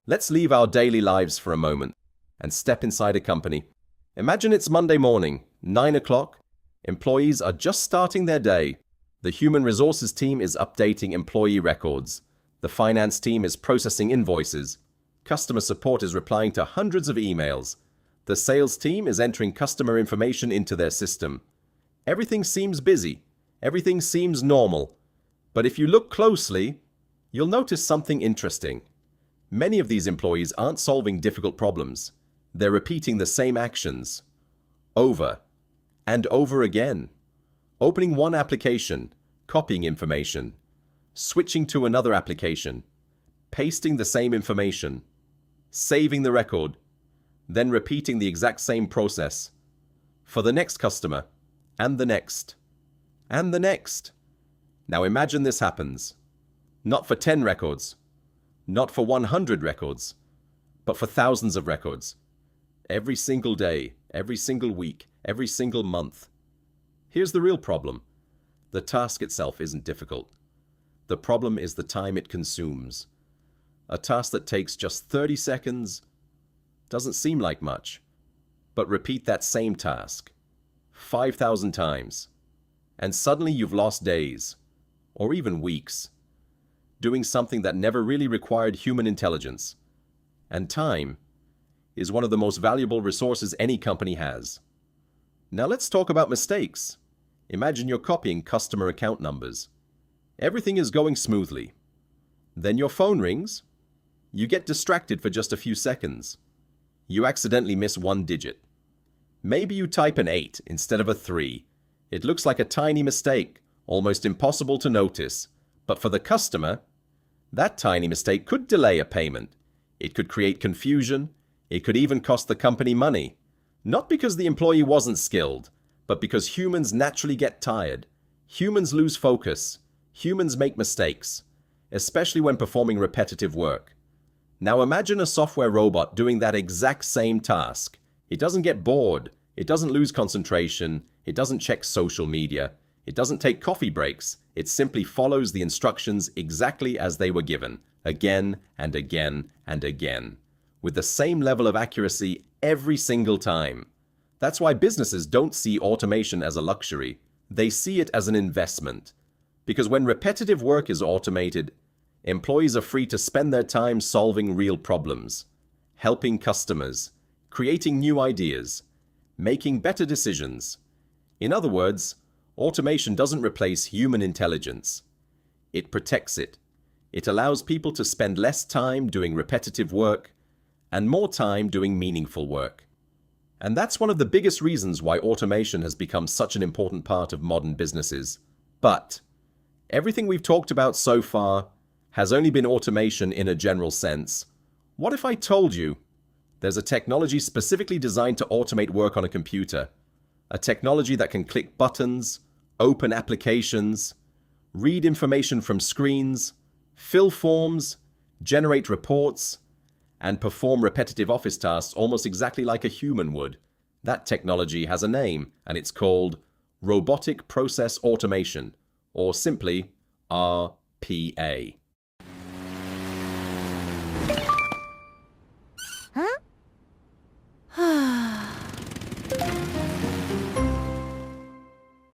Let's leave our daily lives for a moment and step inside a company. Imagine it's Monday morning, 9 o'clock. Employees are just starting their day. The human resources team is updating employee records. The finance team is processing invoices. Customer support is replying to hundreds of emails. The sales team is entering customer information into their system. Everything seems busy. Everything seems normal. But if you look closely, you'll notice something interesting. Many of these employees aren't solving difficult problems. They're repeating the same actions over and over again. Opening one application, copying information, switching to another application, pasting the same information, saving the record, then repeating the exact same process for the next customer, and the next, and the next. Now imagine this happens, not for 10 records, not for 100 records, but for thousands of records. Every single day, every single week, every single month. Here's the real problem. The task itself isn't difficult. The problem is the time it consumes. A task that takes just 30 seconds doesn't seem like much, but repeat that same task 5,000 times, and suddenly you've lost days, or even weeks, doing something that never really required human intelligence. And time is one of the most valuable resources any company has. Now let's talk about mistakes. Imagine you're copying customer account numbers. Everything is going smoothly. Then your phone rings. You get distracted for just a few seconds. You accidentally miss one digit. Maybe you type an 8 instead of a 3. It looks like a tiny mistake, almost impossible to notice. But for the customer, that tiny mistake could delay a payment. It could create confusion. It could even cost the company money. Not because the employee wasn't skilled, but because humans naturally get tired. Humans lose focus. Humans make mistakes, especially when performing repetitive work. Now imagine a software robot doing that exact same task. It doesn't get bored. It doesn't lose concentration. It doesn't check social media. It doesn't take coffee breaks. It simply follows the instructions exactly as they were given, again and again and again, with the same level of accuracy every single time. That's why businesses don't see automation as a luxury. They see it as an investment. Because when repetitive work is automated, employees are free to spend their time solving real problems, helping customers, creating new ideas, making better decisions. In other words, automation doesn't replace human intelligence. It protects it. It allows people to spend less time doing repetitive work and more time doing meaningful work. And that's one of the biggest reasons why automation has become such an important part of modern businesses. But everything we've talked about so far has only been automation in a general sense. What if I told you there's a technology specifically designed to automate work on a computer? A technology that can click buttons, open applications, read information from screens, fill forms, generate reports, and perform repetitive office tasks almost exactly like a human would. That technology has a name, and it's called Robotic Process Automation, or simply RPA.